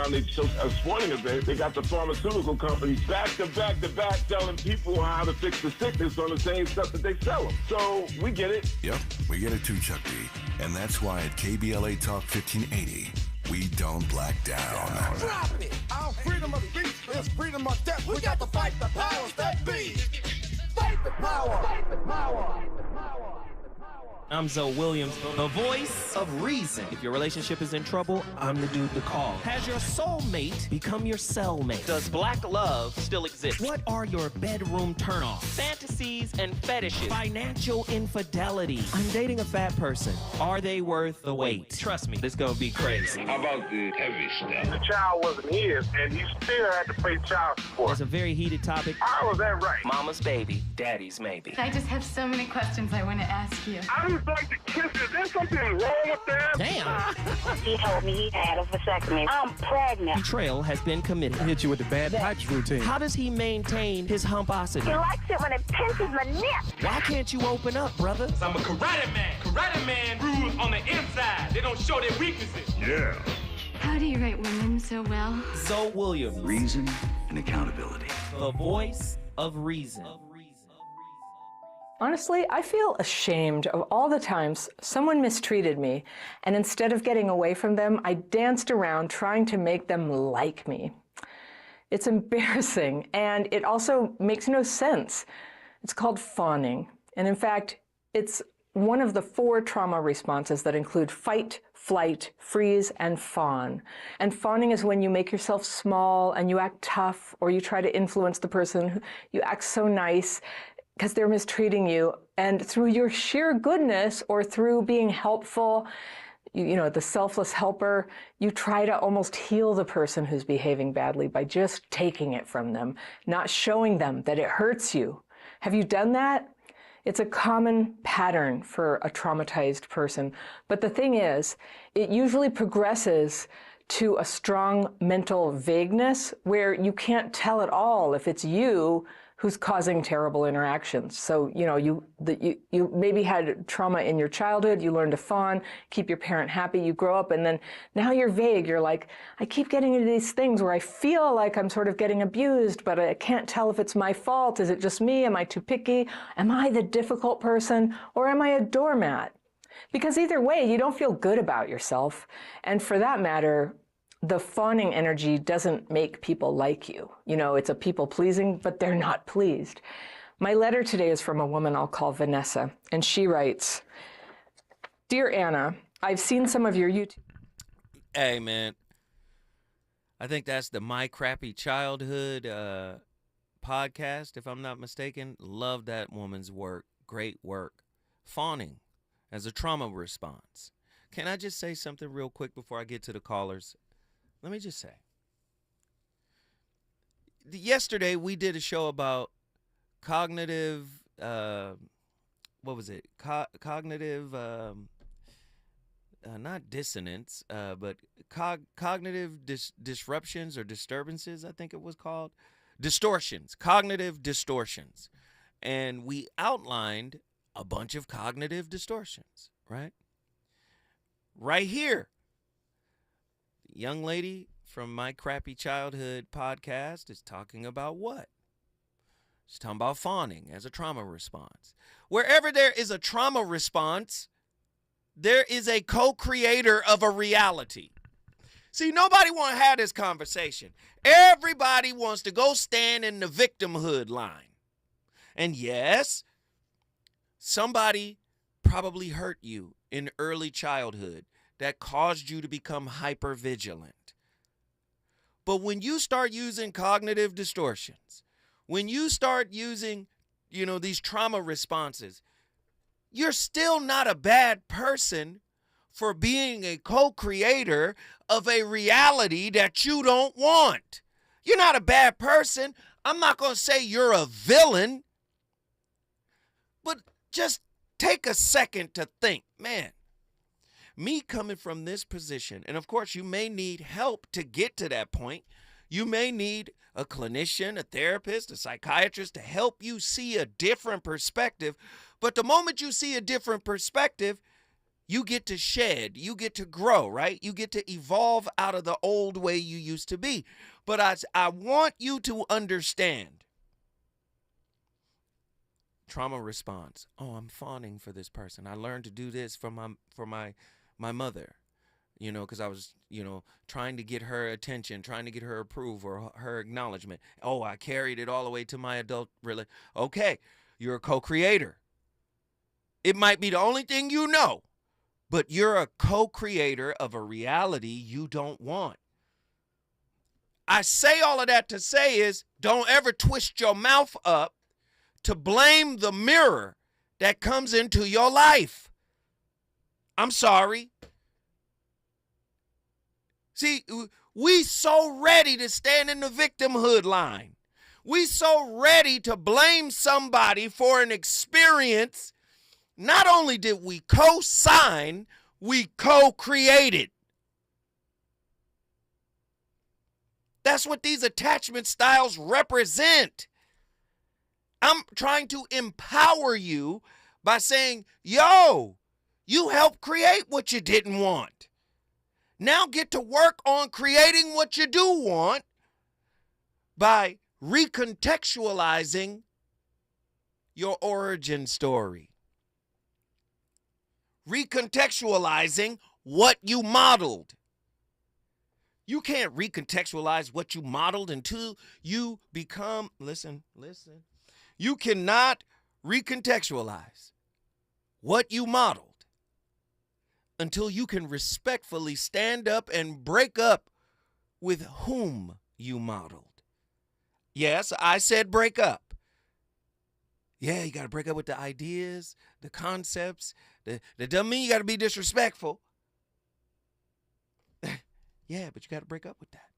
time they took a sporting event, they got the pharmaceutical companies back to back to back telling people how to fix the sickness on the same stuff that they sell them. So we get it. Yep, we get it too, Chuck D. And that's why at KBLA Talk 1580, we don't black down. Drop it! Our freedom of speech is freedom of death. We got to fight the powers that be. Fight the power! Fight the power! I'm Zoe Williams, the voice of reason. If your relationship is in trouble, I'm the dude to call. Has your soulmate become your cellmate? Does black love still exist? What are your bedroom turnoffs? Fantasies and fetishes. Financial infidelity. I'm dating a fat person. Are they worth the wait? Trust me, this gonna be crazy. How about the heavy stuff? The child wasn't his, and he still had to pay child support. It's a very heated topic. How was that right? Mama's baby, daddy's maybe. I just have so many questions I want to ask you. I just like to kiss. Is there something wrong with that? Damn. He told me he had a vasectomy. I'm pregnant. Betrayal has been committed. Hit you with the bad pipes routine. How does he maintain his humposity? He likes it when it pinches my neck. Why can't you open up, brother? I'm a karate man. Karate man rules on the inside. They don't show their weaknesses. Yeah. How do you write women so well? Zoe Williams, Reason and accountability. the voice of reason. Honestly, I feel ashamed of all the times someone mistreated me, and instead of getting away from them, I danced around trying to make them like me. It's embarrassing, and it also makes no sense. It's called fawning, and in fact, it's one of the 4 trauma responses that include fight, flight, freeze, and fawn. And fawning is when you make yourself small and you act tough, or you try to influence the person. You act so nice because they're mistreating you, and through your sheer goodness or through being helpful, you know, the selfless helper, you try to almost heal the person who's behaving badly by just taking it from them, not showing them that it hurts you. Have you done that? It's a common pattern for a traumatized person. But the thing is, it usually progresses to a strong mental vagueness where you can't tell at all if it's you who's causing terrible interactions. So, you know, you maybe had trauma in your childhood, you learn to fawn, keep your parent happy, you grow up, and then now you're vague. You're like, I keep getting into these things where I feel like I'm sort of getting abused, but I can't tell if it's my fault. Is it just me? Am I too picky? Am I the difficult person? Or am I a doormat? Because either way, you don't feel good about yourself. And for that matter, the fawning energy doesn't make people like you. You know, it's a people-pleasing, but they're not pleased. My letter today is from a woman I'll call Vanessa, and she writes, Dear Anna, I've seen some of your YouTube... Hey, man. I think that's the My Crappy Childhood podcast, if I'm not mistaken. Love that woman's work. Great work. Fawning as a trauma response. Can I just say something real quick before I get to the callers? Let me just say, yesterday we did a show about cognitive, cognitive, not dissonance, but cognitive disruptions or disturbances, I think it was called. Distortions, cognitive distortions. And we outlined a bunch of cognitive distortions, right? Right here. Young lady from My Crappy Childhood podcast is talking about what? She's talking about fawning as a trauma response. Wherever there is a trauma response, there is a co-creator of a reality. See, nobody want to have this conversation. Everybody wants to go stand in the victimhood line. And yes, somebody probably hurt you in early childhood that caused you to become hypervigilant. But when you start using cognitive distortions, when you start using, you know, these trauma responses, you're still not a bad person for being a co-creator of a reality that you don't want. You're not a bad person. I'm not going to say you're a villain, but just take a second to think, man, me coming from this position, and of course you may need help to get to that point. You may need a clinician, a therapist, a psychiatrist to help you see a different perspective. But the moment you see a different perspective, You get to shed, you get to grow, right? You get to evolve out of the old way you used to be. But I want you to understand. Trauma response. Oh, I'm fawning for this person. I learned to do this for my mother, because I was, trying to get her attention, trying to get her approval or her acknowledgement. Oh, I carried it all the way to my adult relationship. Okay, you're a co-creator. It might be the only thing you know, but you're a co-creator of a reality you don't want. I say all of that to say is, don't ever twist your mouth up to blame the mirror that comes into your life. I'm sorry. See, we so ready to stand in the victimhood line. We so ready to blame somebody for an experience. Not only did we co-sign, we co-created. That's what these attachment styles represent. I'm trying to empower you by saying, yo, you helped create what you didn't want. Now get to work on creating what you do want by recontextualizing your origin story. Recontextualizing what you modeled. You can't recontextualize what you modeled until you become, listen. You cannot recontextualize what you modeled until you can respectfully stand up and break up with whom you modeled. Yes, I said break up. Yeah, you got to break up with the ideas, the concepts. That doesn't mean you got to be disrespectful. Yeah, but you got to break up with that.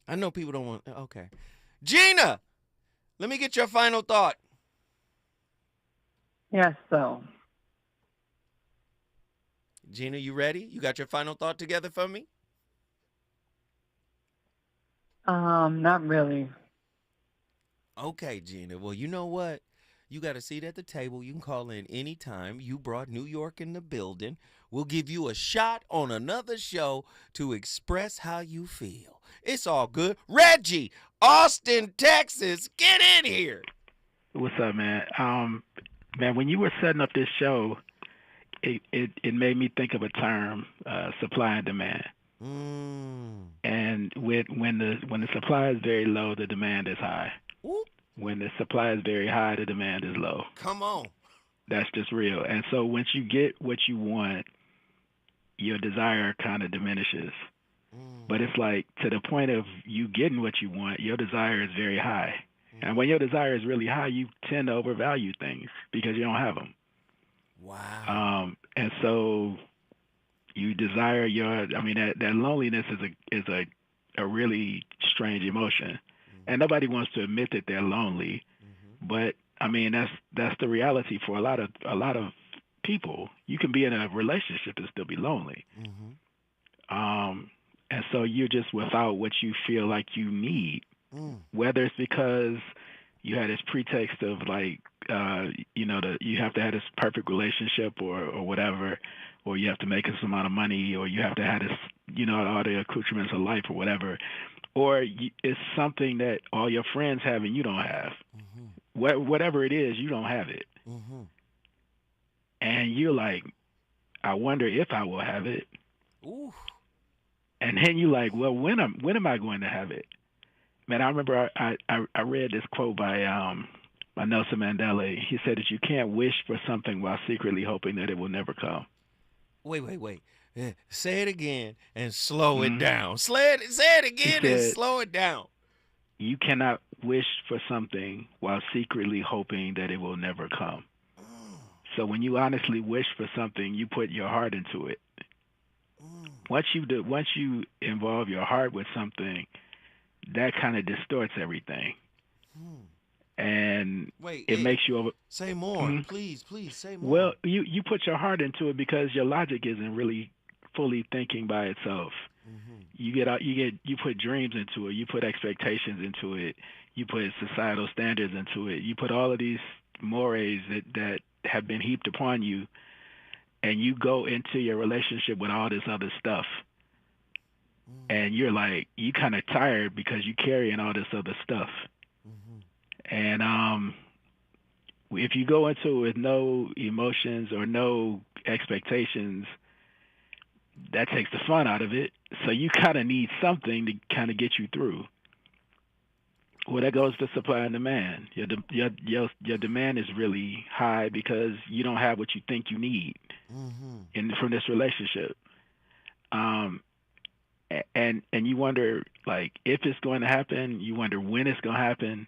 I know people don't want, okay. Gina, let me get your final thought. Yes, so. Gina, you ready? You got your final thought together for me? Not really. Okay, Gina. Well, you know what? You got a seat at the table. You can call in anytime. You brought New York in the building. We'll give you a shot on another show to express how you feel. It's all good. Reggie, Austin, Texas, get in here. What's up, man? Man, when you were setting up this show, it made me think of a term, supply and demand. And when the supply is very low, the demand is high. Ooh. When the supply is very high, the demand is low. Come on. That's just real. And so once you get what you want, your desire kind of diminishes. But it's like to the point of you getting what you want, your desire is very high. And when your desire is really high, you tend to overvalue things because you don't have them. Wow. And so you desire that loneliness is a really strange emotion. And nobody wants to admit that they're lonely. But I mean, that's the reality for a lot of people. You can be in a relationship and still be lonely. And so you're just without what you feel like you need, whether it's because you had this pretext of like, you have to have this perfect relationship or whatever, or you have to make a certain amount of money, or you have to have this, all the accoutrements of life or whatever, or it's something that all your friends have and you don't have. Whatever it is, you don't have it. And you're like, I wonder if I will have it. Ooh. And then you're like, well, when am I going to have it? Man, I remember I read this quote by Nelson Mandela. He said that you can't wish for something while secretly hoping that it will never come. Wait. Say it again and slow it down. Say it again and slow it down. You cannot wish for something while secretly hoping that it will never come. So when you honestly wish for something, you put your heart into it. Once you involve your heart with something, that kind of distorts everything. And it makes you over. Say more, please say more. Well, you put your heart into it because your logic isn't really fully thinking by itself. You put dreams into it, you put expectations into it, you put societal standards into it, you put all of these mores that have been heaped upon you and you go into your relationship with all this other stuff, and you're like, you kind of tired because you're carrying all this other stuff. And if you go into it with no emotions or no expectations, that takes the fun out of it. So you kind of need something to kind of get you through. Well, that goes to supply and demand. Your demand is really high because you don't have what you think you need from this relationship. And you wonder, like, if it's going to happen. You wonder when it's going to happen.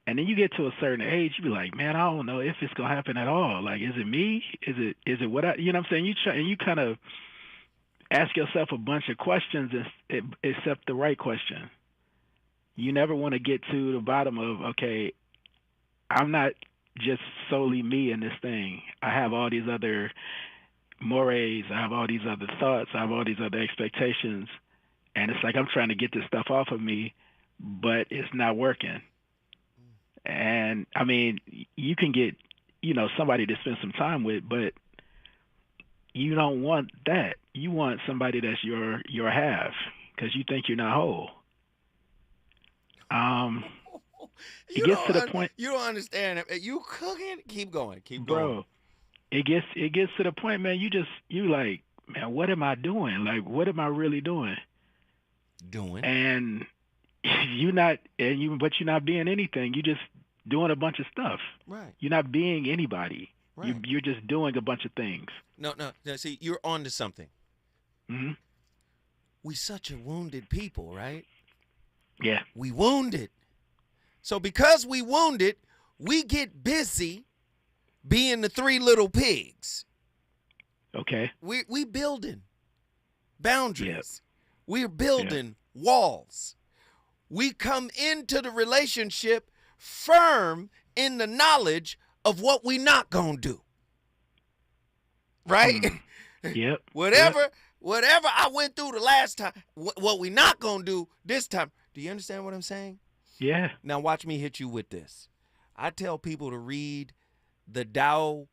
And then you get to a certain age, you be like, man, I don't know if it's going to happen at all. Like, is it me? Is it what I, you know what I'm saying? You kind of ask yourself a bunch of questions except the right question. You never want to get to the bottom of, okay, I'm not just solely me in this thing. I have all these other mores. I have all these other thoughts. I have all these other expectations. And it's like I'm trying to get this stuff off of me, but it's not working. And, I mean, you can get, somebody to spend some time with, but you don't want that. You want somebody that's your half because you think you're not whole. It gets to the point. You don't understand. You cooking? Keep going. Bro, it gets to the point, man. You like, man, what am I doing? Like, what am I really doing? And but you're not being anything. You just doing a bunch of stuff. Right. You're not being anybody. Right. You're just doing a bunch of things. No. See, you're on to something. Mm-hmm. We such a wounded people, right? Yeah. We wounded. So because we wounded, we get busy being the three little pigs. Okay. We building boundaries. Yep. We're building walls. We come into the relationship firm in the knowledge of what we not gonna do. Right? Yep. Whatever I went through the last time, what we not gonna do this time. Do you understand what I'm saying? Yeah. Now watch me hit you with this. I tell people to read the Tao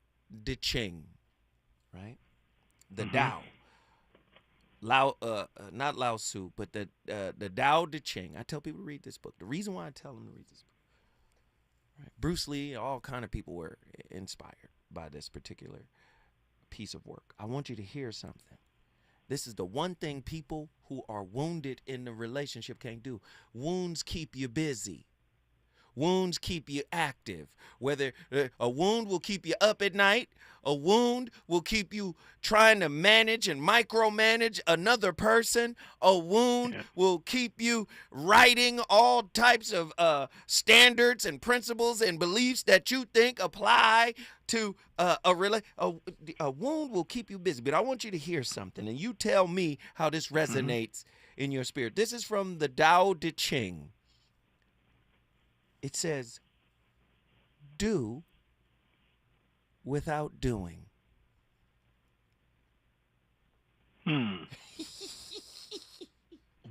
Te Ching, right? The Tao. Not Lao Tzu, but the Tao Te Ching. I tell people to read this book. The reason why I tell them to read this book, right? Bruce Lee, all kind of people were inspired by this particular piece of work. I want you to hear something. This is the one thing people who are wounded in the relationship can't do. Wounds keep you busy. Wounds keep you active. Whether a wound will keep you up at night, a wound will keep you trying to manage and micromanage another person, a wound will keep you writing all types of standards and principles and beliefs that you think apply to a wound will keep you busy. But I want you to hear something, and you tell me how this resonates in your spirit. This is from the Tao Te Ching. It says, do without doing.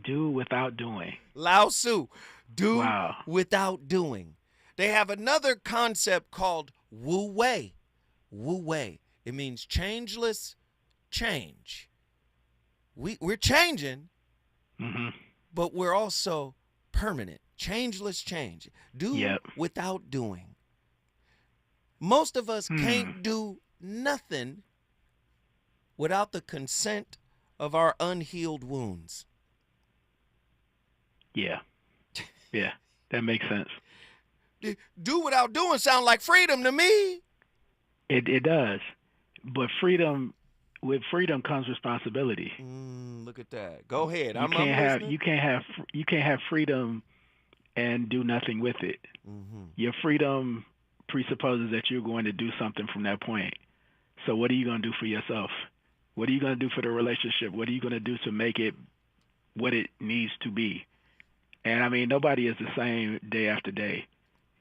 Do without doing. Lao Tzu, do without doing. They have another concept called Wu Wei. Wu Wei. It means changeless change. We're changing, but we're also permanent. Changeless change. Do without doing. Most of us can't do nothing without the consent of our unhealed wounds. Yeah. Yeah, that makes sense. Do without doing sound like freedom to me. It does. But with freedom comes responsibility. Look at that. Go ahead. You can't have freedom and do nothing with it. Your freedom presupposes that you're going to do something from that point. So what are you going to do for yourself? What are you going to do for the relationship? What are you going to do to make it what it needs to be? And I mean, nobody is the same day after day.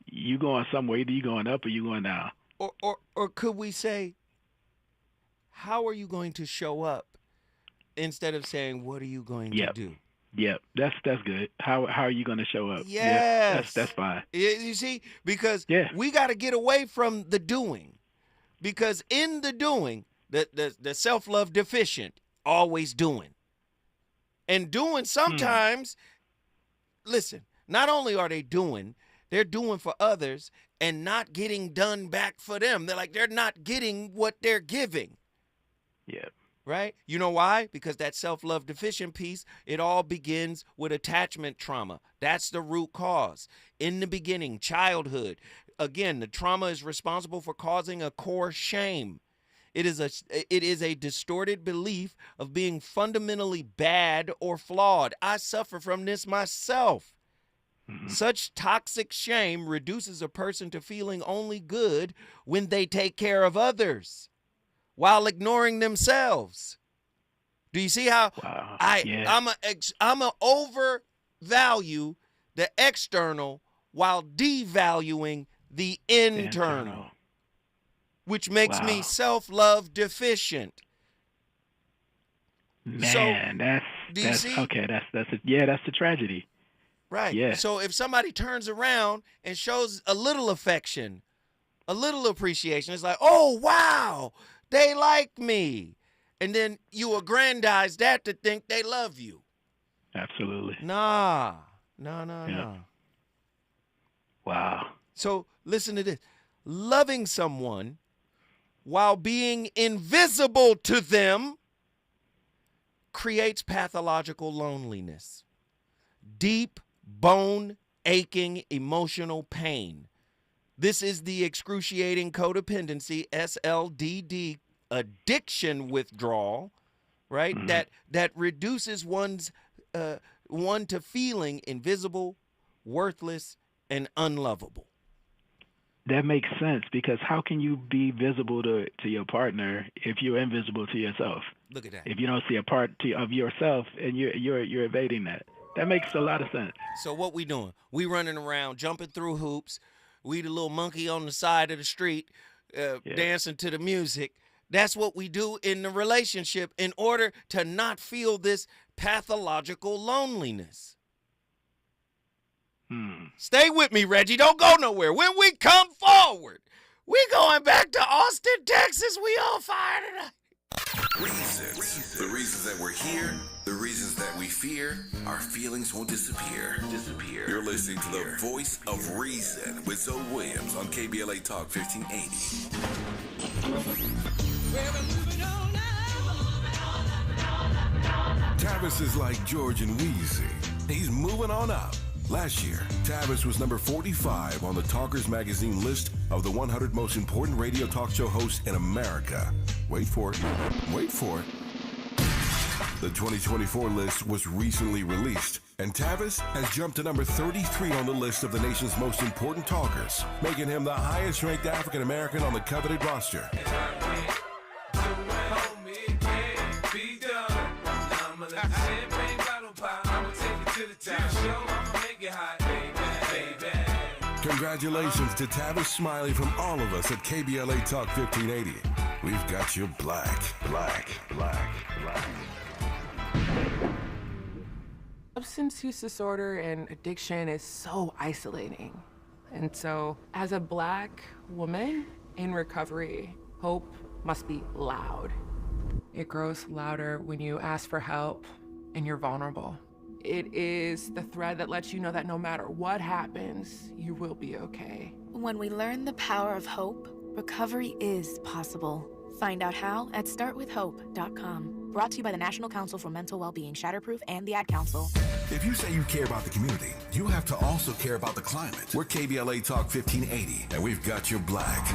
You going somewhere, either you going up or you going down. Or could we say, how are you going to show up instead of saying, what are you going to do? Yep, that's good. How are you going to show up? Yes. That's fine. You see, because we got to get away from the doing. Because in the doing, The self-love deficient always doing. And doing sometimes, listen, not only are they doing, they're doing for others and not getting done back for them. They're not getting what they're giving. Yeah. Right? You know why? Because that self-love deficient piece, it all begins with attachment trauma. That's the root cause. In the beginning, childhood. Again, the trauma is responsible for causing a core shame. It is a distorted belief of being fundamentally bad or flawed. I suffer from this myself. Such toxic shame reduces a person to feeling only good when they take care of others while ignoring themselves. Do you see how I'm a overvalue the external while devaluing the internal. Which makes me self-love deficient. Man, that's okay. That's the tragedy. Right. Yeah. So if somebody turns around and shows a little affection, a little appreciation, it's like, oh wow, they like me, and then you aggrandize that to think they love you. Absolutely. Nah. Wow. So listen to this: loving someone while being invisible to them creates pathological loneliness, deep, bone-aching emotional pain. This is the excruciating codependency, SLDD, addiction withdrawal, right? That reduces one to feeling invisible, worthless, and unlovable. That makes sense, because how can you be visible to your partner if you're invisible to yourself? Look at that. If you don't see a part of yourself and you're evading that. That makes a lot of sense. So what we doing? We running around, jumping through hoops. We the little monkey on the side of the street, dancing to the music. That's what we do in the relationship in order to not feel this pathological loneliness. Stay with me, Reggie. Don't go nowhere. When we come forward, we going back to Austin, Texas. We on fire tonight. Reasons. The reasons that we're here, the reasons that we fear, our feelings won't disappear. You're listening to the voice of reason with Zoe Williams on KBLA Talk 1580. Tavis is like George and Wheezy. He's moving on up. Last year, Tavis was number 45 on the Talkers Magazine list of the 100 most important radio talk show hosts in America. Wait for it. The 2024 list was recently released, and Tavis has jumped to number 33 on the list of the nation's most important talkers, making him the highest-ranked African-American on the coveted roster. Congratulations to Tavis Smiley from all of us at KBLA Talk 1580. We've got you black. Substance use disorder and addiction is so isolating. And so, as a Black woman in recovery, hope must be loud. It grows louder when you ask for help and you're vulnerable. It is the thread that lets you know that no matter what happens, you will be okay. When we learn the power of hope, recovery is possible. Find out how at startwithhope.com. Brought to you by the National Council for Mental Wellbeing, Shatterproof, and the Ad Council. If you say you care about the community, you have to also care about the climate. We're KBLA Talk 1580, and we've got your black.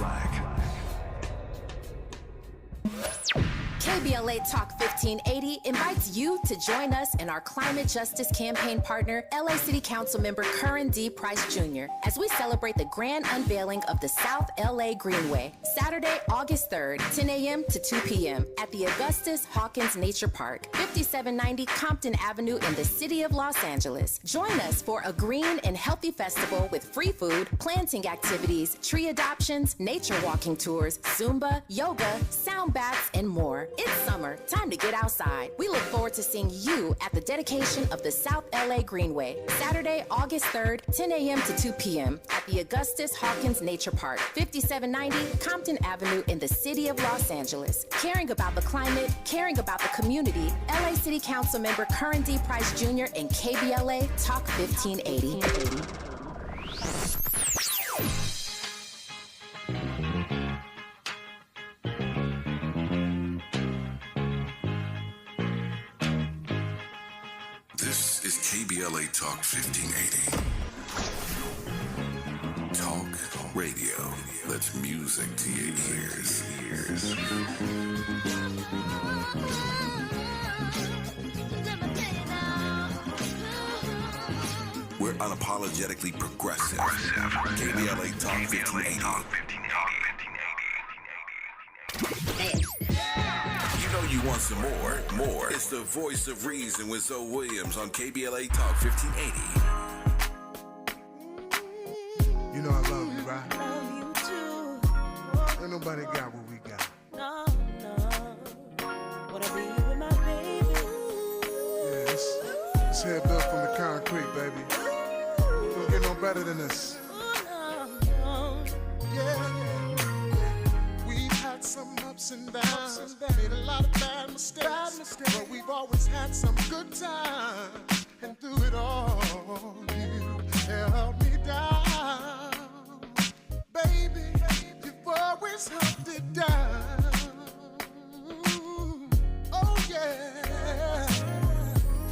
KBLA Talk 1580 invites you to join us and our climate justice campaign partner, LA City Council member Curran D. Price Jr., as we celebrate the grand unveiling of the South LA Greenway, Saturday, August 3rd, 10 a.m. to 2 p.m. at the Augustus Hawkins Nature Park, 5790 Compton Avenue in the city of Los Angeles. Join us for a green and healthy festival with free food, planting activities, tree adoptions, nature walking tours, Zumba, yoga, sound baths, and more. It's summer, time to get outside. We look forward to seeing you at the dedication of the South LA Greenway, Saturday, August 3rd, 10 a.m. to 2 p.m. at the Augustus Hawkins Nature Park, 5790 Compton Avenue in the city of Los Angeles. Caring about the climate, caring about the community, LA City Council member Curran D. Price Jr. and KBLA Talk 1580. This is KBLA Talk 1580. Talk radio. That's music to your ears. We're unapologetically progressive. KBLA Talk 1580. You know you want some more. It's the voice of reason with Zoe Williams on KBLA Talk 1580. You know I love you, right? Love you too. Ain't nobody got what we got. No. Wanna be with my baby. Yeah, this head built from the concrete, baby. Don't get no better than this. Yeah. We've had some ups and downs, made a lot of bad mistakes, but we've always had some good times. And through it all, you held me down. Baby, you've always held it down. Oh yeah.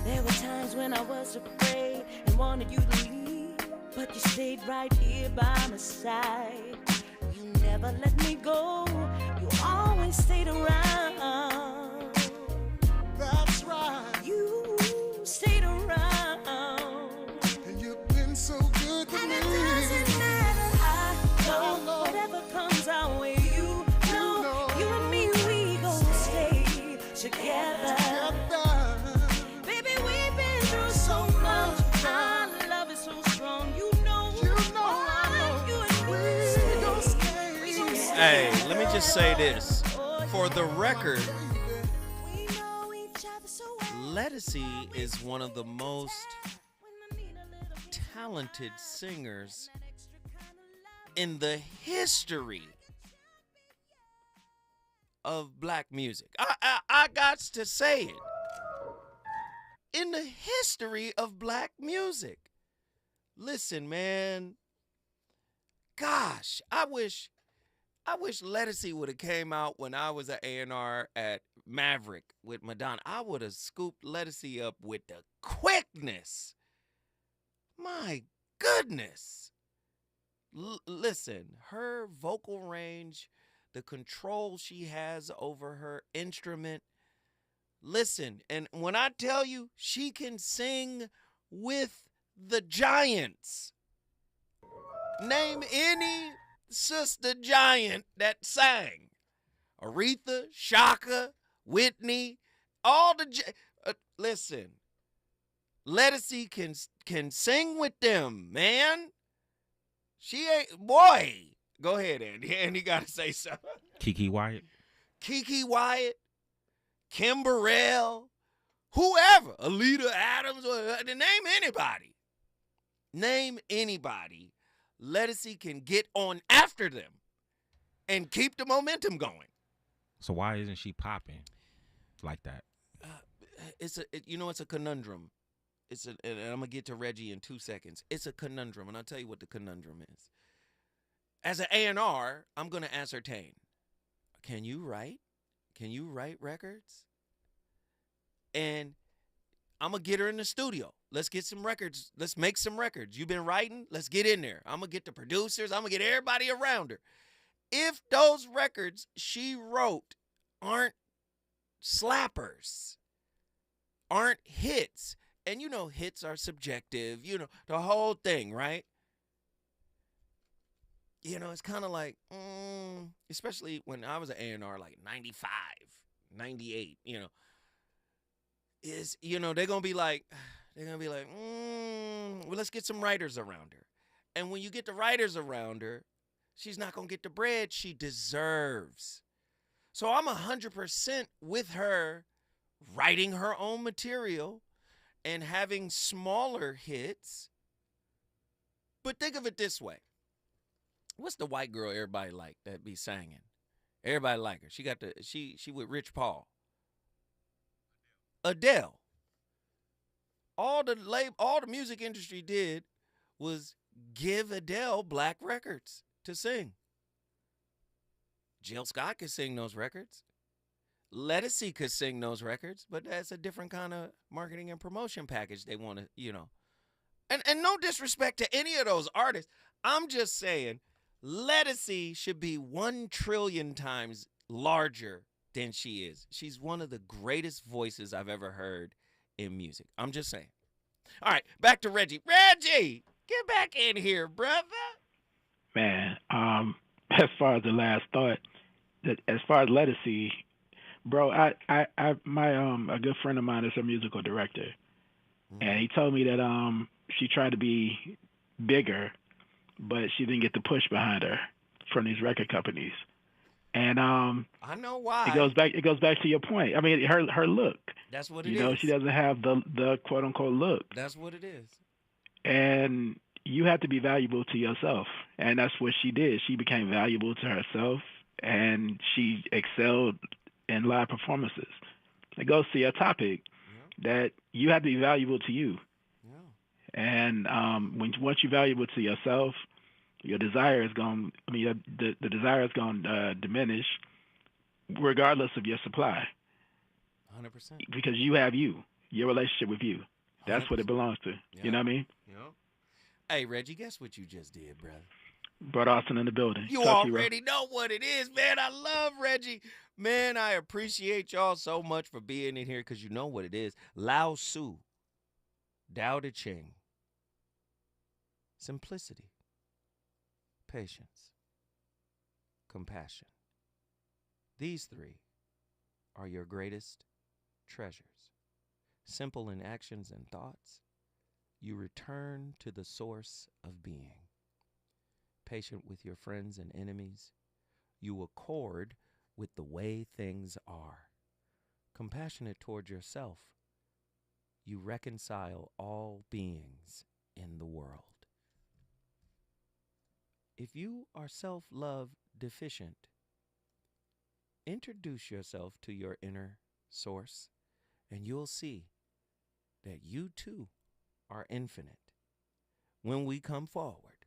There were times when I was afraid and wanted you to leave, but you stayed right here by my side. You never let me go. You always stayed around. That's right. You stayed around. And you've been so good to me. And it doesn't matter. I know whatever comes our way. You know, you and me, we gon' stay together. Baby, we've been through so much. Our love is so strong. You know, you and me, we gon' stay. Hey, let me just say this. For the record, Lettucey is one of the most talented singers in the history of black music. I got to say it. In the history of black music. Listen, man. Gosh, I wish Lettucey would have came out when I was at A&R at Maverick with Madonna. I would have scooped Lettucey up with the quickness. My goodness. Listen, her vocal range, the control she has over her instrument. Listen, and when I tell you she can sing with the giants. Name any sister giant that sang. Aretha, Shaka, Whitney, all the listen. Lettucey can sing with them, man. She ain't boy. Go ahead, Andy. Andy got to say something. Kiki Wyatt, Kim Burrell, whoever, Alita Adams, name anybody. Name anybody. Lettucey can get on after them and keep the momentum going. So why isn't she popping like that? It's a conundrum. And I'm gonna get to Reggie in 2 seconds. It's a conundrum, and I'll tell you what the conundrum is. As an A&R, I'm gonna ascertain: can you write? Can you write records? And I'm gonna get her in the studio. Let's get some records. Let's make some records. You've been writing? Let's get in there. I'm gonna get the producers. I'm gonna get everybody around her. If those records she wrote aren't slappers, aren't hits, and you know hits are subjective, you know, the whole thing, right? You know, it's kind of like, especially when I was at A&R, like 95, 98, you know, is, you know, they're going to be like, well, let's get some writers around her. And when you get the writers around her, she's not going to get the bread she deserves. So I'm 100% with her writing her own material and having smaller hits. But think of it this way. What's the white girl everybody like that be singing? Everybody like her. She with Rich Paul. Adele. All the music industry did was give Adele black records to sing. Jill Scott could sing those records. Lettucey could sing those records, but that's a different kind of marketing and promotion package they want to, And no disrespect to any of those artists. I'm just saying Lettucey should be 1 trillion times larger than she is. She's one of the greatest voices I've ever heard in music. I'm just saying. All right, back to Reggie. Reggie, get back in here, brother. Man, as far as the last thought, as far as Lettucey, bro, a good friend of mine is a musical director, and he told me that she tried to be bigger, but she didn't get the push behind her from these record companies. And I know why. It goes back to your point. I mean, her look. That's what it is. She doesn't have the quote unquote look. That's what it is. And you have to be valuable to yourself, and that's what she did. She became valuable to herself, and she excelled in live performances. It goes to your topic that you have to be valuable to you. Yeah. And once you're valuable to yourself, your desire is going. The desire is going to diminish, regardless of your supply. 100%. Because you have your relationship with you. That's 100%. What it belongs to. Yeah. You know what I mean? Yeah. Hey, Reggie, guess what you just did, brother? Brought Austin in the building. You already know what it is, man. I love Reggie. Man, I appreciate y'all so much for being in here because you know what it is. Lao Tzu, Tao Te Ching, simplicity, patience, compassion. These 3 are your greatest treasures. Simple in actions and thoughts, you return to the source of being. Patient with your friends and enemies, you accord with the way things are. Compassionate toward yourself, you reconcile all beings in the world. If you are self-love deficient, introduce yourself to your inner source, and you'll see that you too are infinite. When we come forward,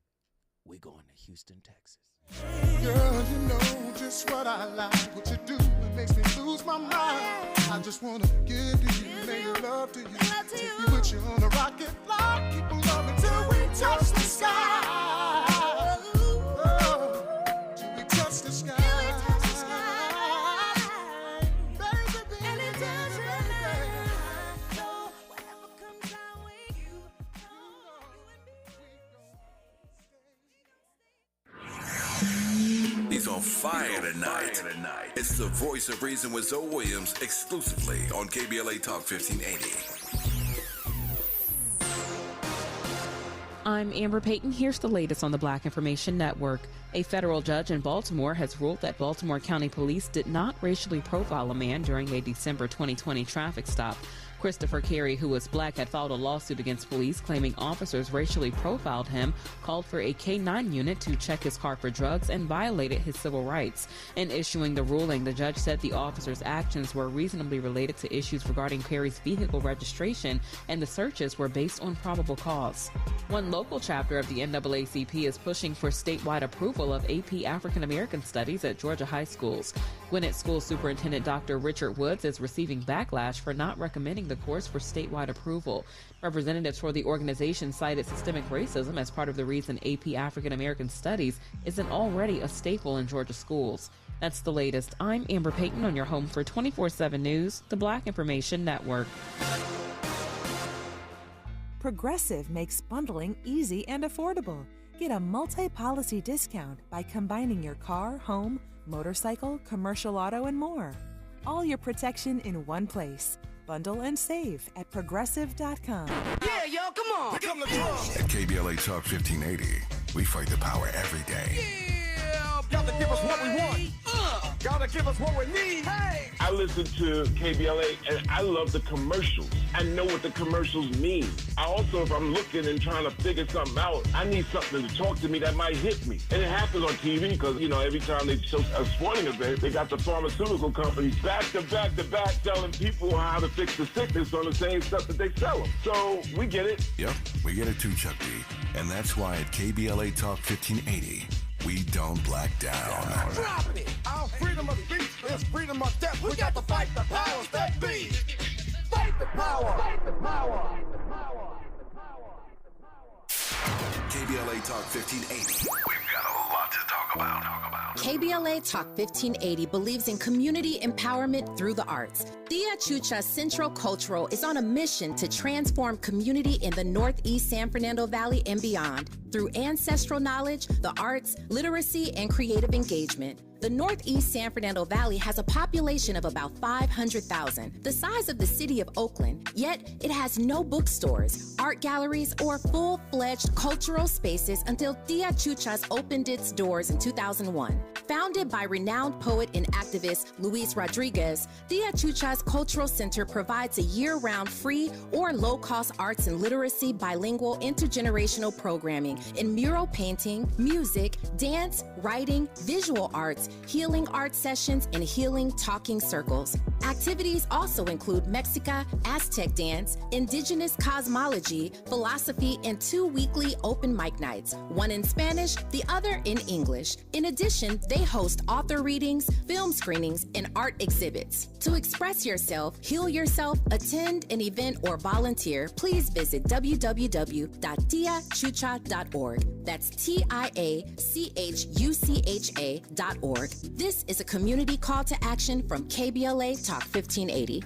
we're going to Houston, Texas. Girl, you know just what I like. What you do, it makes me lose my mind. I just wanna give to you, make love to you, take you with you on a rocket flight. Keep loving till we touch the sky. Till we touch the sky. He's on fire tonight. It's the Voice of Reason with Zoe Williams, exclusively on KBLA Talk 1580. I'm Amber Payton. Here's the latest on the Black Information Network. A federal judge in Baltimore has ruled that Baltimore County Police did not racially profile a man during a December 2020 traffic stop. Christopher Carey, who was black, had filed a lawsuit against police claiming officers racially profiled him, called for a K-9 unit to check his car for drugs, and violated his civil rights. In issuing the ruling, the judge said the officers' actions were reasonably related to issues regarding Carey's vehicle registration, and the searches were based on probable cause. One local chapter of the NAACP is pushing for statewide approval of AP African American Studies at Georgia high schools. Gwinnett School Superintendent Dr. Richard Woods is receiving backlash for not recommending the course for statewide approval. Representatives for the organization cited systemic racism as part of the reason AP African American Studies isn't already a staple in Georgia schools. That's the latest. I'm Amber Payton on your home for 24/7 News, the Black Information Network. Progressive makes bundling easy and affordable. Get a multi-policy discount by combining your car, home, motorcycle, commercial auto, and more. All your protection in one place. Bundle and save at progressive.com. Yeah, yo, come on. At KBLA Talk 1580, we fight the power every day. Yeah, Gotta give us what we want. Gotta give us what we need. Hey! I listen to KBLA and I love the commercials. I know what the commercials mean. I also, if I'm looking and trying to figure something out, I need something to talk to me that might hit me. And it happens on TV because, you know, every time they show a sporting event, they got the pharmaceutical companies back to back to back telling people how to fix the sickness on the same stuff that they sell them. So we get it. Yep, we get it too, Chuck D. And that's why at KBLA Talk 1580, we don't black down. Drop it! Our freedom of speech is freedom of death. We got to fight the powers that be. Fight the power! Fight the power! KBLA Talk 1580. We've got a lot to talk about. KBLA Talk 1580 believes in community empowerment through the arts. Tia Chucha Central Cultural is on a mission to transform community in the Northeast San Fernando Valley and beyond through ancestral knowledge, the arts, literacy, and creative engagement. The Northeast San Fernando Valley has a population of about 500,000, the size of the city of Oakland, yet it has no bookstores, art galleries, or full-fledged cultural spaces until Tia Chuchas opened its doors in 2001. Founded by renowned poet and activist Luis Rodriguez, Tia Chuchas Cultural Center provides a year-round free or low-cost arts and literacy bilingual intergenerational programming in mural painting, music, dance, writing, visual arts, healing art sessions, and healing talking circles. Activities also include Mexica, Aztec dance, indigenous cosmology, philosophy, and 2 weekly open mic nights, one in Spanish, the other in English. In addition, they host author readings, film screenings, and art exhibits. To express yourself, heal yourself, attend an event, or volunteer, please visit www.tiachucha.org. That's TIACHUCHA.org. This is a community call to action from KBLA Talk 1580.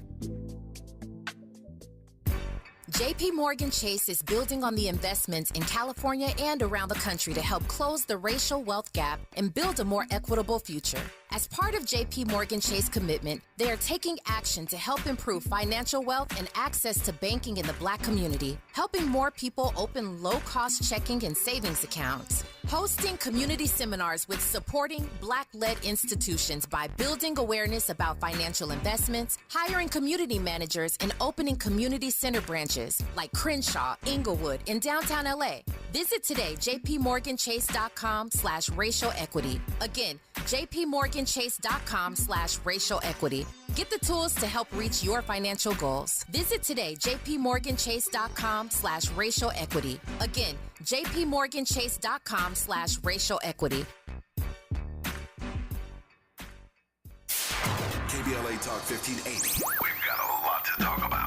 JP Morgan Chase is building on the investments in California and around the country to help close the racial wealth gap and build a more equitable future. As part of JP Morgan Chase commitment, they are taking action to help improve financial wealth and access to banking in the Black community, helping more people open low-cost checking and savings accounts, hosting community seminars with supporting Black-led institutions by building awareness about financial investments, hiring community managers, and opening community center branches like Crenshaw, Inglewood, and downtown LA. Visit today, jpmorganchase.com/racial equity. Again, jpmorganchase.com/racial equity. Get the tools to help reach your financial goals. Visit today, jpmorganchase.com/racial equity. Again, jpmorganchase.com/racial equity. KBLA Talk 1580. We've got a lot to talk about.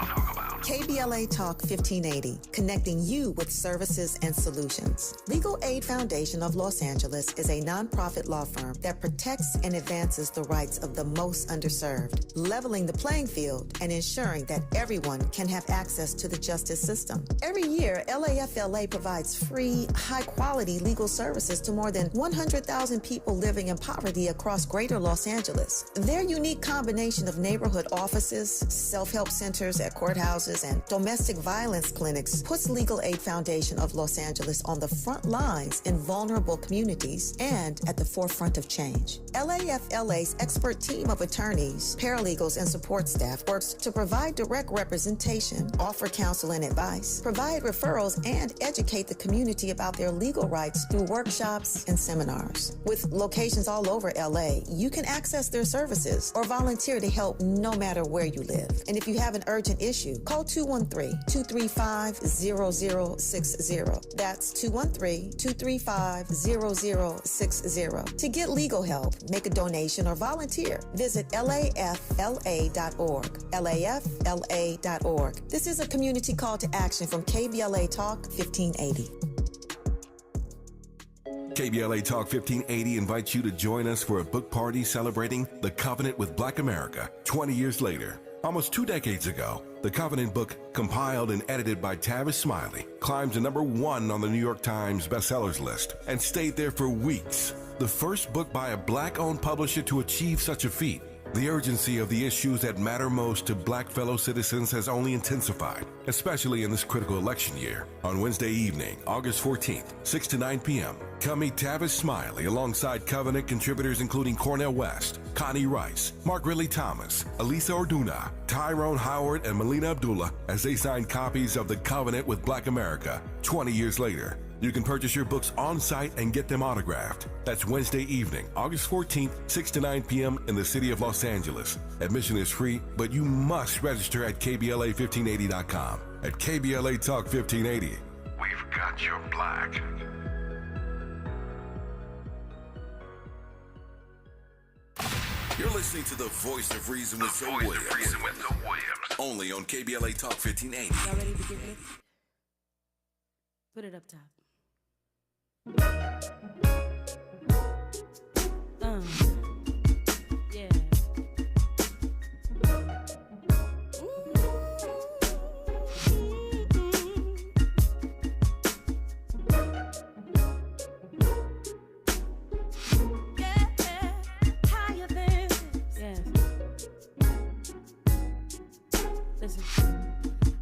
KBLA Talk 1580, connecting you with services and solutions. Legal Aid Foundation of Los Angeles is a nonprofit law firm that protects and advances the rights of the most underserved, leveling the playing field and ensuring that everyone can have access to the justice system. Every year, LAFLA provides free, high-quality legal services to more than 100,000 people living in poverty across greater Los Angeles. Their unique combination of neighborhood offices, self-help centers at courthouses, and domestic violence clinics puts Legal Aid Foundation of Los Angeles on the front lines in vulnerable communities and at the forefront of change. LAFLA's expert team of attorneys, paralegals, and support staff works to provide direct representation, offer counsel and advice, provide referrals, and educate the community about their legal rights through workshops and seminars. With locations all over LA, you can access their services or volunteer to help no matter where you live. And if you have an urgent issue, call 213-235-0060. That's 213-235-0060. To get legal help, make a donation, or volunteer, visit LAFLA.org. LAFLA.org. This is a community call to action from KBLA Talk 1580. KBLA Talk 1580 invites you to join us for a book party celebrating The Covenant with Black America 20 years later. Almost 2 decades ago, the Covenant book, compiled and edited by Tavis Smiley, climbed to #1 on the New York Times bestsellers list and stayed there for weeks. The first book by a Black-owned publisher to achieve such a feat. The urgency of the issues that matter most to Black fellow citizens has only intensified, especially in this critical election year. On Wednesday evening, August 14th, 6 to 9 p.m., come meet Tavis Smiley alongside Covenant contributors including Cornel West, Connie Rice, Mark Ridley Thomas, Elisa Orduna, Tyrone Howard, and Melina Abdullah as they sign copies of The Covenant with Black America 20 years later. You can purchase your books on site and get them autographed. That's Wednesday evening, August 14th, 6 to 9 p.m. in the city of Los Angeles. Admission is free, but you must register at KBLA1580.com. At KBLA Talk 1580, we've got your black. You're listening to the Voice of Reason with Zoe Williams. Only on KBLA Talk 1580. Y'all ready to get lit? Put it up top. Yeah. Higher than this. Yes. Listen.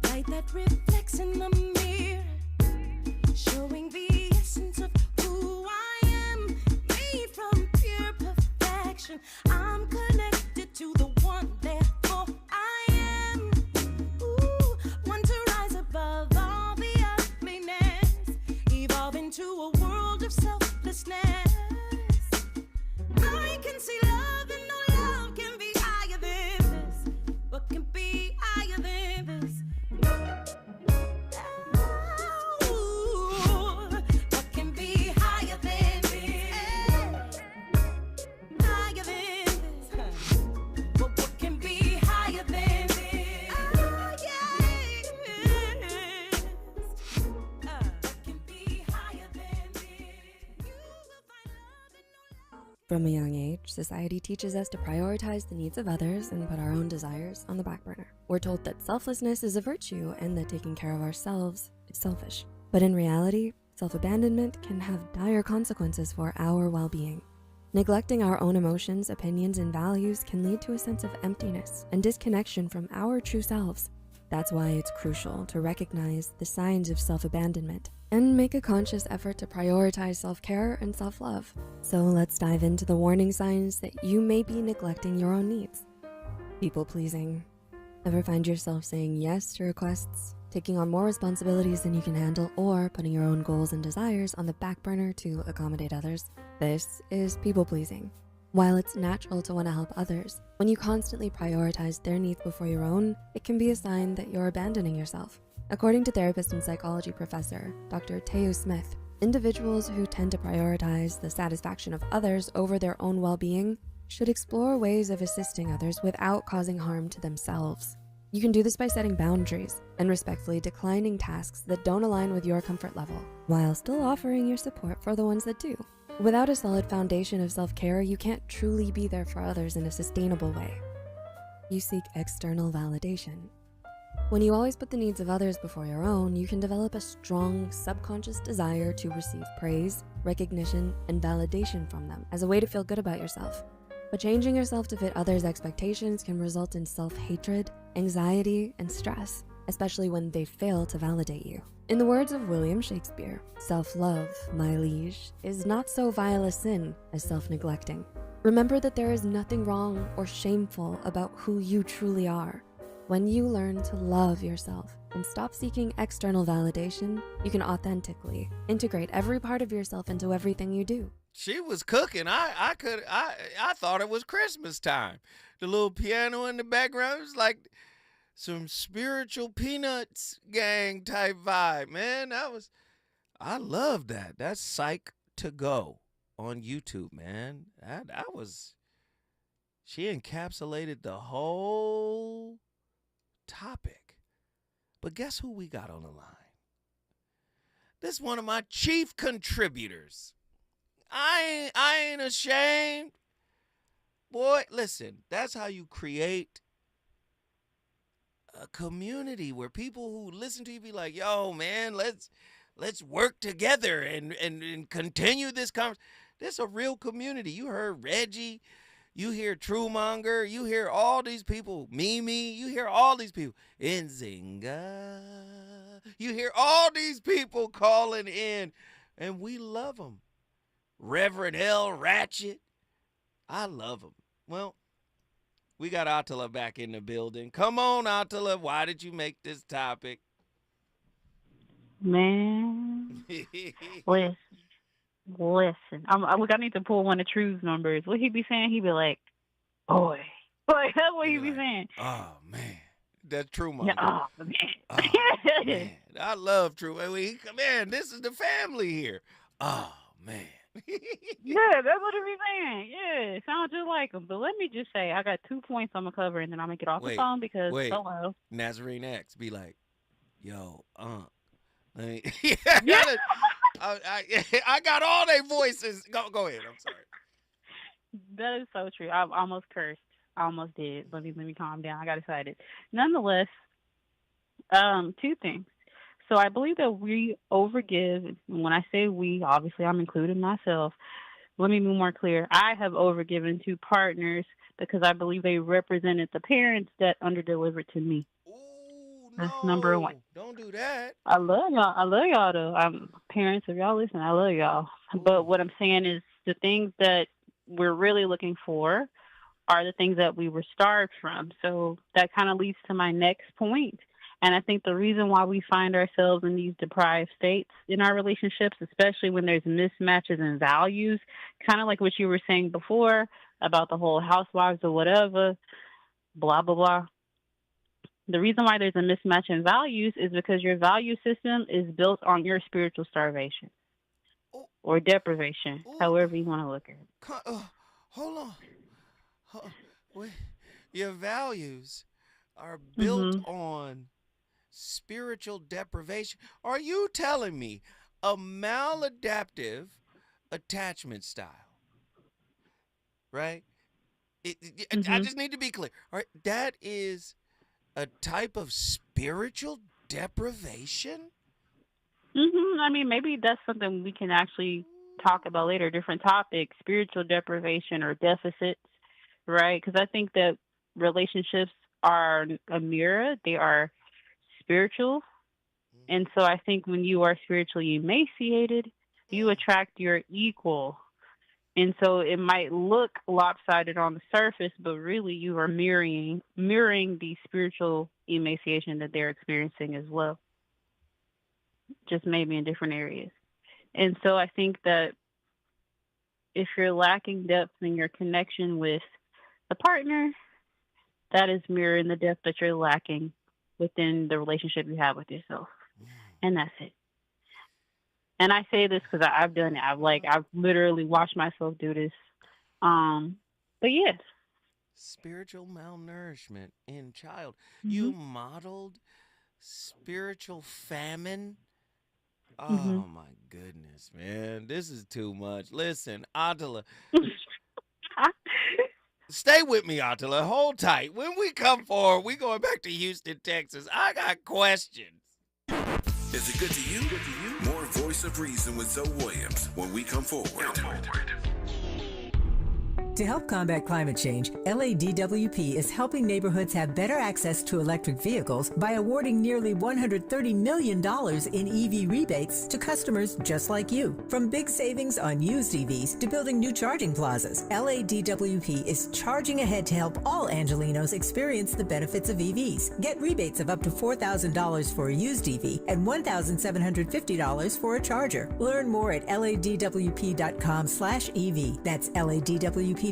Light that reflects in the mirror, showing the essence of who I am, made from pure perfection. I'm connected to the one, therefore I am. Ooh, one to rise above all the ugliness, evolve into a world of selflessness. I can see love and no love can be higher than this. What can be higher than this? What can be higher than this? Higher than this? What can be higher than this? Yes. What can be higher than this? From a young age, society teaches us to prioritize the needs of others and put our own desires on the back burner. We're told that selflessness is a virtue and that taking care of ourselves is selfish. But in reality, self-abandonment can have dire consequences for our well-being. Neglecting our own emotions, opinions, and values can lead to a sense of emptiness and disconnection from our true selves. That's why it's crucial to recognize the signs of self-abandonment and make a conscious effort to prioritize self-care and self-love. So let's dive into the warning signs that you may be neglecting your own needs. People-pleasing. Ever find yourself saying yes to requests, taking on more responsibilities than you can handle, or putting your own goals and desires on the back burner to accommodate others? This is people-pleasing. While it's natural to want to help others, when you constantly prioritize their needs before your own, it can be a sign that you're abandoning yourself. According to therapist and psychology professor Dr. Teo Smith, individuals who tend to prioritize the satisfaction of others over their own well-being should explore ways of assisting others without causing harm to themselves. You can do this by setting boundaries and respectfully declining tasks that don't align with your comfort level, while still offering your support for the ones that do. Without a solid foundation of self-care, you can't truly be there for others in a sustainable way. You seek external validation. When you always put the needs of others before your own, you can develop a strong subconscious desire to receive praise, recognition, and validation from them as a way to feel good about yourself. But changing yourself to fit others' expectations can result in self-hatred, anxiety, and stress, especially when they fail to validate you. In the words of William Shakespeare, self-love, my liege, is not so vile a sin as self-neglecting. Remember that there is nothing wrong or shameful about who you truly are. When you learn to love yourself and stop seeking external validation, you can authentically integrate every part of yourself into everything you do. She was cooking. I thought it was Christmas time. The little piano in the background was like some spiritual Peanuts gang type vibe, man. I love that. That's Psych to Go on YouTube, man. She encapsulated the whole topic. But guess who we got on the line? This is one of my chief contributors. I ain't ashamed. Boy, listen, that's how you create a community where people who listen to you be like, yo, man, let's work together and continue this conversation. This is a real community. You heard Reggie. You hear Truemonger. You hear all these people. Mimi. You hear all these people. Nzinga. You hear all these people calling in, and we love them. Reverend L. Ratchet. I love them. Well, we got Attila back in the building. Come on, Attila. Why did you make this topic? Man. Listen. I need to pull one of True's numbers. What he be saying? He be like, boy. Like, that's what he be saying. Oh, man. That's Truemonger. Yeah, oh, man. Oh, man. I love True. Man, this is the family here. Oh, man. Yeah, that's what he be saying. Yeah, it sounds just like him. But let me just say, I got 2 points I'm going to cover, and then I'm going to get off the phone because, hello. Nazarene X be like, yo, I got all their voices. Go ahead. I'm sorry. That is so true. I almost cursed. I almost did. Let me calm down. I got excited. Nonetheless, 2 things. So I believe that we overgive. When I say we, obviously I'm including myself. Let me be more clear. I have overgiven to partners because I believe they represented the parents that underdelivered to me. That's number 1. Don't do that. I love y'all though. Parents, if y'all listen, I love y'all. But what I'm saying is the things that we're really looking for are the things that we were starved from. So that kind of leads to my next point. And I think the reason why we find ourselves in these deprived states in our relationships, especially when there's mismatches in values, kind of like what you were saying before about the whole housewives or whatever, blah, blah, blah. The reason why there's a mismatch in values is because your value system is built on your spiritual starvation or deprivation, however you want to look at it. Hold on. Wait. Your values are built on spiritual deprivation. Are you telling me a maladaptive attachment style, right? I just need to be clear. All right, that is a type of spiritual deprivation? I mean, maybe that's something we can actually talk about later, different topics, spiritual deprivation or deficits, right? Because I think that relationships are a mirror. They are spiritual. And so I think when you are spiritually emaciated, you attract your equal. And so it might look lopsided on the surface, but really you are mirroring the spiritual emaciation that they're experiencing as well, just maybe in different areas. And so I think that if you're lacking depth in your connection with the partner, that is mirroring the depth that you're lacking within the relationship you have with yourself. And that's it. And I say this because I've done it. I've literally watched myself do this. But yes. Spiritual malnourishment in child. You modeled spiritual famine. Oh my goodness, man. This is too much. Listen, Attila. Stay with me, Attila. Hold tight. When we come forward, we going back to Houston, Texas. I got questions. Is it good to you? More Voice of Reason with Zoe Williams when we come forward. To help combat climate change, LADWP is helping neighborhoods have better access to electric vehicles by awarding nearly $130 million in EV rebates to customers just like you. From big savings on used EVs to building new charging plazas, LADWP is charging ahead to help all Angelinos experience the benefits of EVs. Get rebates of up to $4,000 for a used EV and $1,750 for a charger. Learn more at ladwp.com/EV. That's ladwp.com/EV.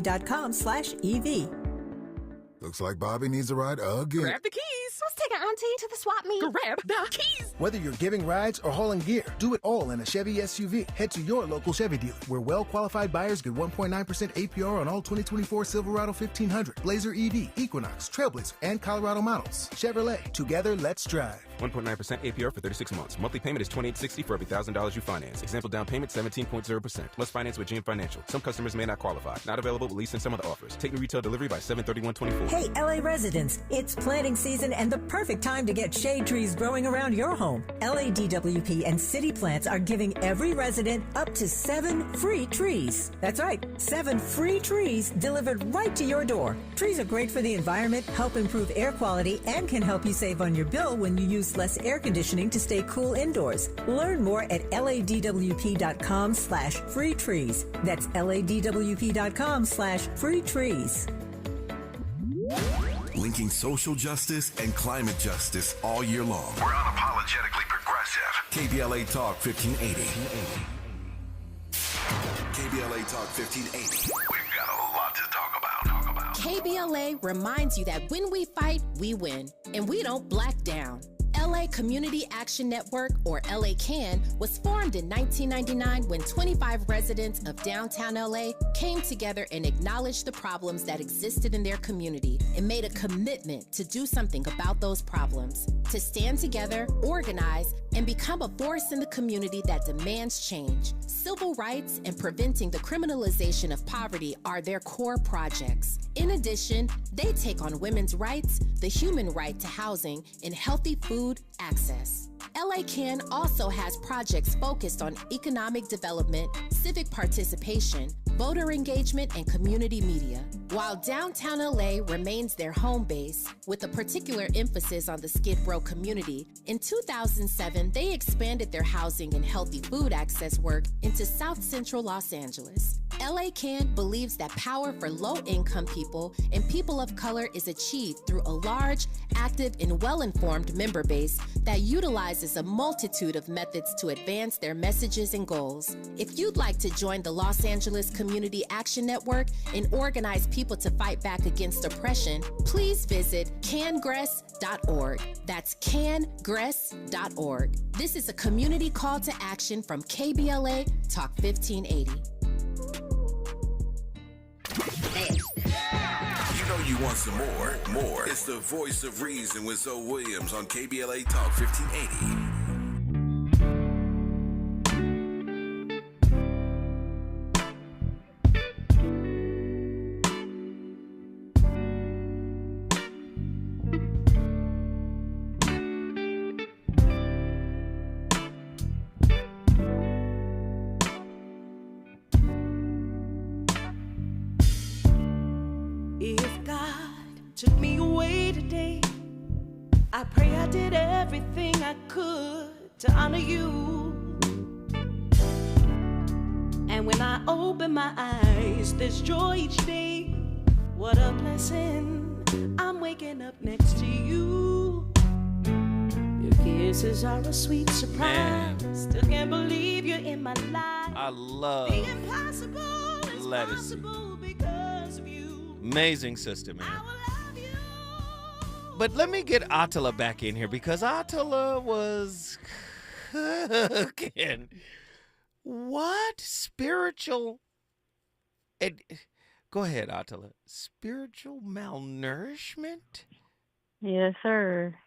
Looks like Bobby needs a ride again. Grab the keys. Let's take our auntie to the swap meet. Grab the keys. Whether you're giving rides or hauling gear, do it all in a Chevy SUV. Head to your local Chevy dealer, where well-qualified buyers get 1.9% APR on all 2024 Silverado 1500, Blazer EV, Equinox, Trailblazer, and Colorado models. Chevrolet, together, let's drive. 1.9% APR for 36 months. Monthly payment is $2,860 for every $1,000 you finance. Example down payment 17.0%. Must finance with GM Financial. Some customers may not qualify. Not available with lease and some other offers. Take the retail delivery by 7/31/24. Hey, LA residents, it's planting season and the perfect time to get shade trees growing around your home. LADWP and City Plants are giving every resident up to 7 free trees. That's right, 7 free trees delivered right to your door. Trees are great for the environment, help improve air quality, and can help you save on your bill when you use less air conditioning to stay cool indoors. Learn more at ladwp.com/free trees. That's ladwp.com/free trees. Linking social justice and climate justice all year long. We're unapologetically progressive. KBLA Talk 1580. KBLA Talk 1580. We've got a lot to talk about. KBLA reminds you that when we fight, we win, and we don't black down. LA Community Action Network, or LA CAN, was formed in 1999 when 25 residents of downtown LA came together and acknowledged the problems that existed in their community and made a commitment to do something about those problems, to stand together, organize, and become a force in the community that demands change. Civil rights and preventing the criminalization of poverty are their core projects. In addition, they take on women's rights, the human right to housing, and healthy food access. LA CAN also has projects focused on economic development, civic participation, voter engagement, and community media. While downtown LA remains their home base, with a particular emphasis on the Skid Row community, in 2007, they expanded their housing and healthy food access work into South Central Los Angeles. LA CAN believes that power for low-income people and people of color is achieved through a large, active, and well-informed member base that utilizes a multitude of methods to advance their messages and goals. If you'd like to join the Los Angeles Community Action Network and organize people to fight back against oppression, please visit cangress.org. That's cangress.org. This is a community call to action from KBLA Talk 1580. You know you want some more. It's the voice of reason with Zoe Williams on KBLA Talk 1580. If God took me away today, I pray I did everything I could to honor you. And when I open my eyes, there's joy each day. What a blessing, I'm waking up next to you. Your kisses are a sweet surprise. Man. Still can't believe you're in my life. I love The impossible is Lettuce. possible because of you. Amazing sister, man. But let me get Attila back in here because Attila was cooking. What? Spiritual? Go ahead, Attila. Spiritual malnourishment? Yes, sir.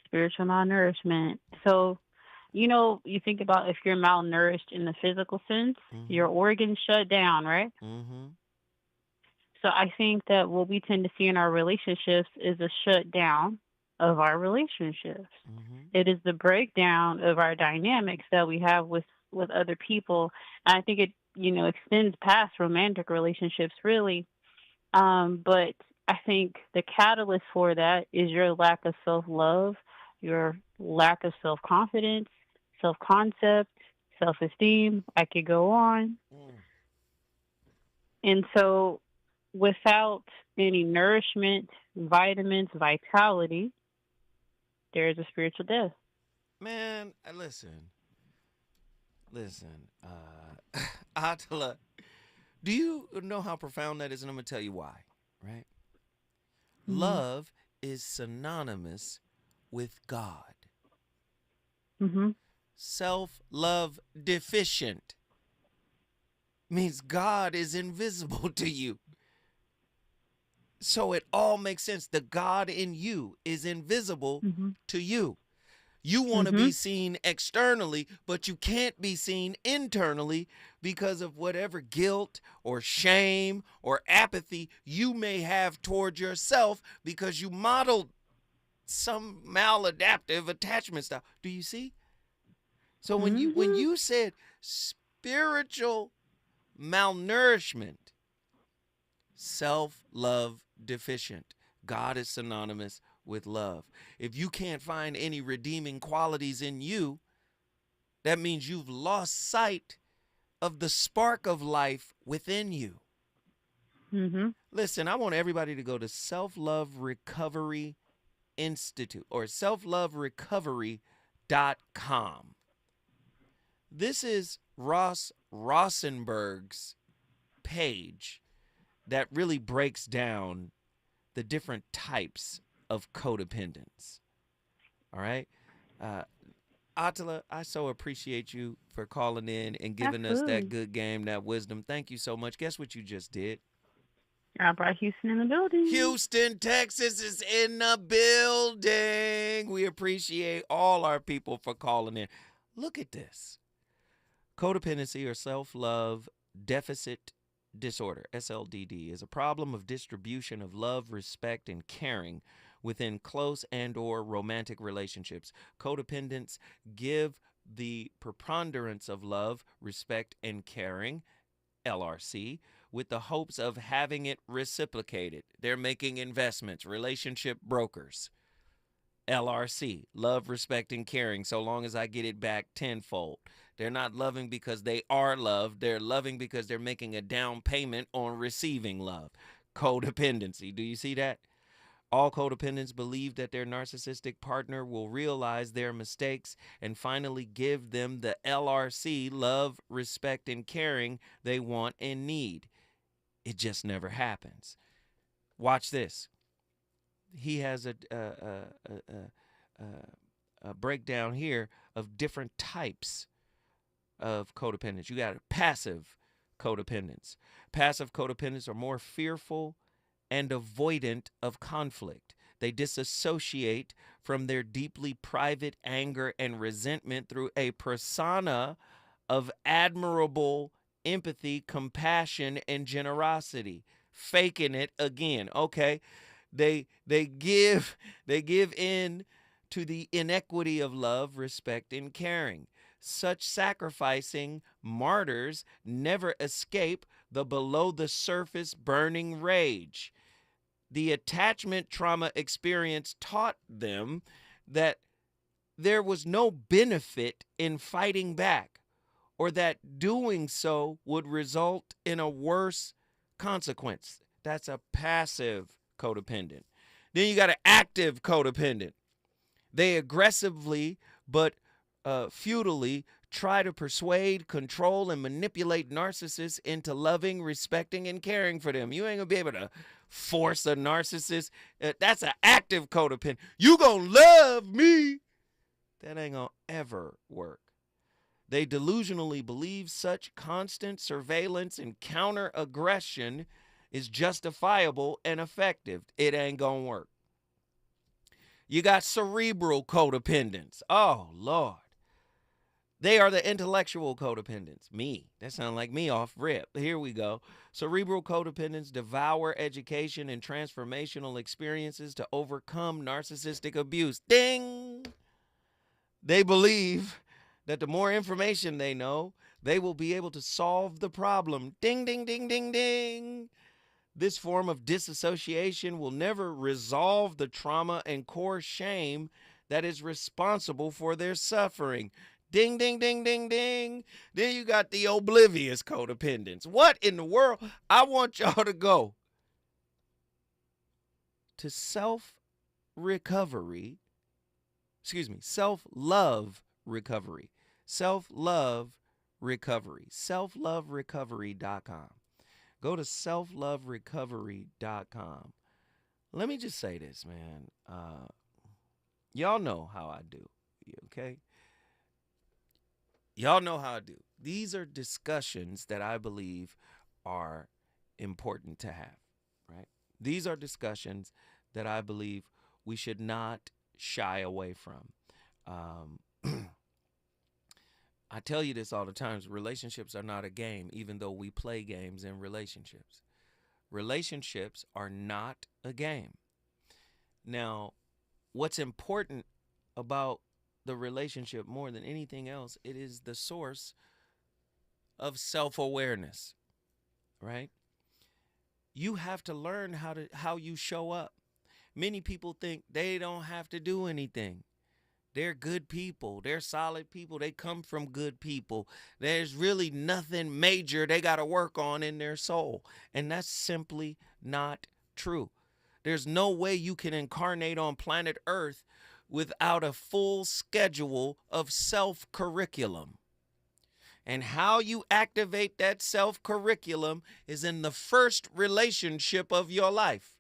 Spiritual malnourishment. So, you think about if you're malnourished in the physical sense, your organs shut down, right? Mm-hmm. So I think that what we tend to see in our relationships is a shutdown of our relationships. It is the breakdown of our dynamics that we have with other people. And I think it, extends past romantic relationships, really. But I think the catalyst for that is your lack of self-love, your lack of self-confidence, self-concept, self-esteem. I could go on. And so without any nourishment, vitamins, vitality, there is a spiritual death. Man, listen, Attila, do you know how profound that is? And I'm going to tell you why, right? Love is synonymous with God. Self-love deficient means God is invisible to you. So it all makes sense. The God in you is invisible to you. You want to be seen externally, but you can't be seen internally because of whatever guilt or shame or apathy you may have towards yourself because you modeled some maladaptive attachment style. Do you see? So when you said spiritual malnourishment, self-love deficient, God is synonymous with love. If you can't find any redeeming qualities in you, that means you've lost sight of the spark of life within you. Listen, I want everybody to go to Self-Love Recovery Institute or selfloverecovery.com. This is Ross Rosenberg's page that really breaks down the different types of codependence. All right? Attila, I so appreciate you for calling in and giving us that good game, that wisdom. Thank you so much. Guess what you just did? I brought Houston in the building. Houston, Texas is in the building. We appreciate all our people for calling in. Look at this. Codependency or self-love deficit disorder, SLDD, is a problem of distribution of love, respect, and caring within close and or romantic relationships. Codependents give the preponderance of love, respect, and caring, LRC, with the hopes of having it reciprocated. They're making investments, relationship brokers. LRC, love, respect, and caring, so long as I get it back tenfold. They're not loving because they are loved. They're loving because they're making a down payment on receiving love. Codependency. Do you see that? All codependents believe that their narcissistic partner will realize their mistakes and finally give them the LRC, love, respect, and caring they want and need. It just never happens. Watch this. He has a breakdown here of different types of codependence. You got passive codependence. Passive codependents are more fearful and avoidant of conflict. They disassociate from their deeply private anger and resentment through a persona of admirable empathy, compassion, and generosity. Faking it again. Okay. They give in to the inequity of love, respect, and caring. Such sacrificing martyrs never escape the below-the-surface burning rage. The attachment trauma experience taught them that there was no benefit in fighting back, or that doing so would result in a worse consequence. That's a passive codependent. Then you got an active codependent. They aggressively but futilely try to persuade, control, and manipulate narcissists into loving, respecting, and caring for them. You ain't gonna be able to force a narcissist. That's an active codependent. You gonna love me. That ain't gonna ever work. They delusionally believe such constant surveillance and counter-aggression is justifiable and effective. It ain't gonna work. You got cerebral codependence. Oh, Lord. They are the intellectual codependents. Me. That sounds like me off rip. Here we go. Cerebral codependents devour education and transformational experiences to overcome narcissistic abuse. Ding! They believe that the more information they know, they will be able to solve the problem. Ding, ding, ding, ding, ding. This form of disassociation will never resolve the trauma and core shame that is responsible for their suffering. Ding, ding, ding, ding, ding. Then you got the oblivious codependents. What in the world? I want y'all to go to self-love recovery. Self-love recovery. Selfloverecovery.com. Go to selfloverecovery.com. Let me just say this, man. Y'all know how I do, okay? Y'all know how I do. These are discussions that I believe are important to have, right? These are discussions that I believe we should not shy away from. I tell you this all the time. Relationships are not a game, even though we play games in relationships. Relationships are not a game. Now, what's important about the relationship more than anything else, it is the source of self-awareness, right? You have to learn how you show up. Many people think they don't have to do anything. They're good people. They're solid people. They come from good people. There's really nothing major they got to work on in their soul. And that's simply not true. There's no way you can incarnate on planet Earth without a full schedule of self-curriculum. And how you activate that self-curriculum is in the first relationship of your life.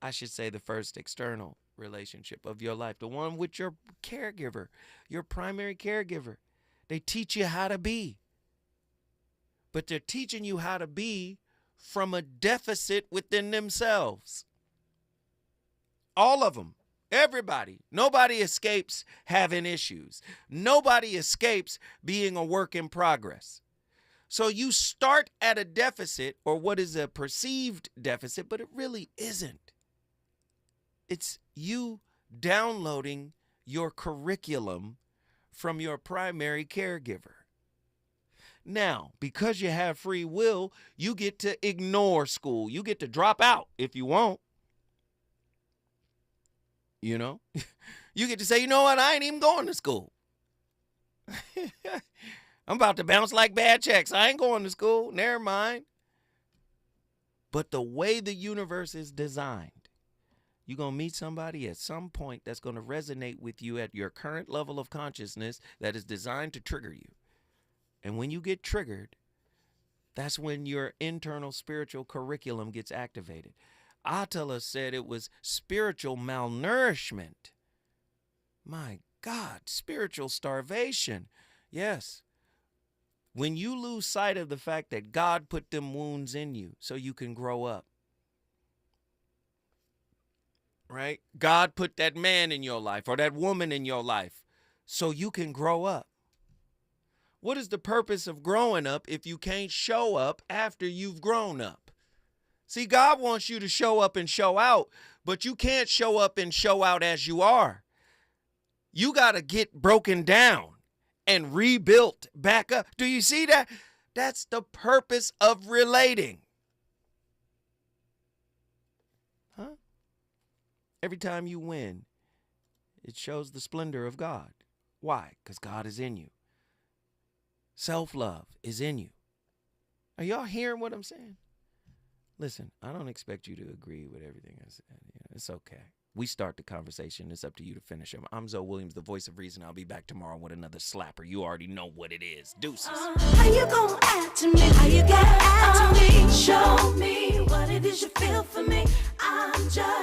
I should say the first external relationship of your life, the one with your caregiver, your primary caregiver. They teach you how to be. But they're teaching you how to be from a deficit within themselves. All of them. Everybody. Nobody escapes having issues. Nobody escapes being a work in progress. So you start at a deficit, or what is a perceived deficit, but it really isn't. It's you downloading your curriculum from your primary caregiver. Now, because you have free will, you get to ignore school. You get to drop out if you want. You know, you get to say, you know what, I ain't even going to school. I'm about to bounce like bad checks. I ain't going to school. Never mind. But the way the universe is designed, you're going to meet somebody at some point that's going to resonate with you at your current level of consciousness that is designed to trigger you. And when you get triggered, that's when your internal spiritual curriculum gets activated. Attila said it was spiritual malnourishment. My God, spiritual starvation. Yes. When you lose sight of the fact that God put them wounds in you so you can grow up. Right? God put that man in your life or that woman in your life so you can grow up. What is the purpose of growing up if you can't show up after you've grown up? See, God wants you to show up and show out, but you can't show up and show out as you are. You got to get broken down and rebuilt back up. Do you see that? That's the purpose of relating. Huh? Every time you win, it shows the splendor of God. Why? Because God is in you. Self-love is in you. Are y'all hearing what I'm saying? Listen, I don't expect you to agree with everything I said. It's okay. We start the conversation. It's up to you to finish them. I'm Zoe Williams, the voice of reason. I'll be back tomorrow with another slapper. You already know what it is. Deuces. How you gonna act to me? How you gonna act to me? Show me what it is you feel for me. I'm just